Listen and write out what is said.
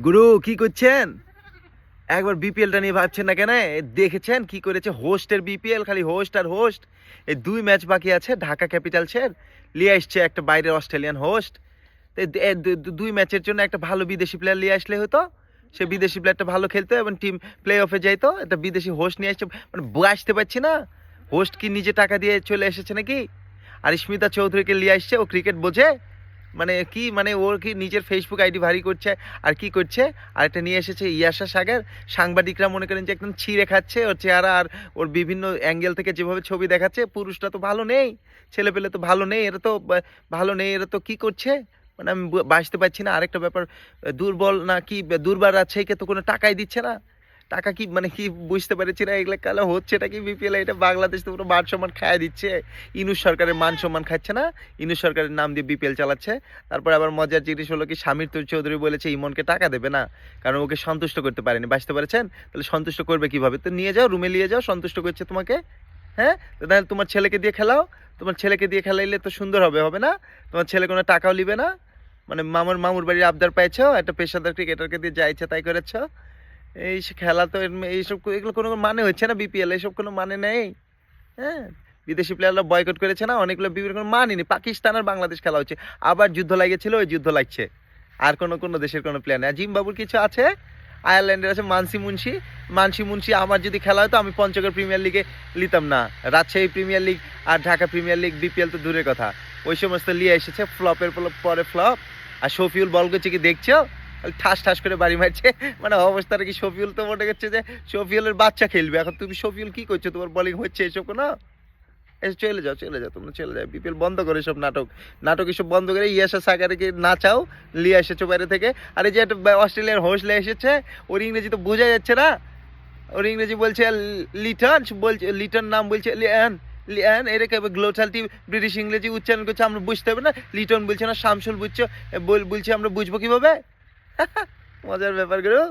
গুরু কি করছেন? একবার বিপিএলটা নিয়ে ভাবছেন না কেন? দেখেছেন কি করেছে? হোস্টের বিপিএল, খালি হোস্ট আর হোস্ট। এই 2 ম্যাচ বাকি আছে, ঢাকা ক্যাপিটালসের লিয়ে আসছে একটা বাইরের অস্ট্রেলিয়ান হোস্ট। তো 2 ম্যাচের জন্য একটা ভালো বিদেশি প্লেয়ার নিয়ে আসলে হতো। সে বিদেশি প্লেয়ারটা ভালো খেলতো এবং টিম প্লে অফে যাইতো। একটা বিদেশি হোস্ট নিয়ে আসছে, মানে বুঝতে পারছি না। হোস্ট কি নিজে টাকা দিয়ে চলে এসেছে নাকি? আর স্মিতা চৌধুরীকে নিয়ে আসছে, ও ক্রিকেট বোঝে? মানে কি, মানে ওর কি নিজের ফেসবুক আইডি ভারী করছে আর কি করছে? আর একটা নিয়ে এসেছে ইয়াশা সাগর। সাংবাদিকরা মনে করেন যে একদম ছিঁড়ে খাচ্ছে ওর চেহারা আর ওর বিভিন্ন অ্যাঙ্গেল থেকে যেভাবে ছবি দেখাচ্ছে। পুরুষটা তো ভালো নেই, ছেলে পেলে তো ভালো নেই, এরা তো ভালো নেই, এরা তো কি করছে? মানে আমি বাঁচতে পারছি না। আরেকটা ব্যাপার, দুর্বল না কি দুর্বার আছে, কে তো কোনো টাকাই দিচ্ছে না। টাকা কি মানে কি বুঝতে পারছি না। এগুলো কালো হচ্ছেটা কি বিপিএল? এটা বাংলাদেশ তো পুরো মান সম্মান খায় দিচ্ছে। ইনুস সরকারের মান সম্মান খাচ্ছে না, ইনুস সরকারের নাম দিয়ে বিপিএল চালাচ্ছে। তারপর আবার মজার জিনিস হলো কি, সমীর চৌধুরী বলেছে ইমনকে টাকা দেবে না, কারণ ওকে সন্তুষ্ট করতে পারেনি। বাঁচতে পারছেন? তাহলে সন্তুষ্ট করবে কিভাবে? তো নিয়ে যাও, রুমে নিয়ে যাও, সন্তুষ্ট করছে তোমাকে। হ্যাঁ, তো তাহলে তোমার ছেলেকে দিয়ে খেলাও। তোমার ছেলেকে দিয়ে খেলাইলে তো সুন্দর হবে, হবে না? তোমার ছেলে কোনো টাকাও নিবে না। মানে মামুর বাড়ির আবদার পাইছো, একটা পেশাদার ক্রিকেটারকে দিয়ে যা ইচ্ছা তাই করেছ। এই খেলা তো এইসব, এগুলো কোনো মানে হচ্ছে না। বিপিএল এসব কোনো মানে নেই। হ্যাঁ, বিদেশি প্লেয়াররা বয়কট করেছে না অনেকগুলো, বিপিএল কোনো মানে নেই। পাকিস্তান আর বাংলাদেশ খেলা হচ্ছে, আবার যুদ্ধ লাগেছিল, ওই যুদ্ধ লাগছে। আর কোনো দেশের কোনো প্লেয়ার নেই। জিম্বাবুর কিছু আছে, আয়ারল্যান্ডের আছে মানসি মুন্সি। আমার যদি খেলা হতো আমি পঞ্চগড় প্রিমিয়ার লিগে নিতাম না। রাজশাহী প্রিমিয়ার লিগ আর ঢাকা প্রিমিয়ার লিগ, বিপিএল তো দূরের কথা। ওই সমস্ত লিয়ে এসেছে, ফ্লপের পরে ফ্লপ। আর শফিউল বল করছে কি দেখছো? ঠাস ঠাস করে বাড়ি মারছে। মানে অবস্থাটা কি, শফিউল তো মনে করছে যে শফিউলের বাচ্চা খেলবে। এখন তুমি শফিউল কি করছো? তোমার বোলিং হচ্ছে এসব কোনো? এসে চলে যাও, তোমরা চলে যাও। বিপিএল বন্ধ করে এসব নাটক এসব বন্ধ করে ইয়াশা সাগারকে নাচাও। লিয়ে এসেছো বাইরে থেকে। আর এই যে একটা অস্ট্রেলিয়ার হোস্ট লিয়ে এসেছে, ওর ইংরেজি তো বোঝা যাচ্ছে না। ওর ইংরেজি বলছে লিটন, বলছে লিটন নাম বলছে লিয়ান। লিয়ান এরকে গ্লোটালটি ব্রিটিশ ইংরেজি উচ্চারণ করছে, আমরা বুঝতে হবে না। লিটন বলছে না, শামসুল বুঝছো, বলছে আমরা বুঝবো কিভাবে? মজার ব্যাপার গুলো।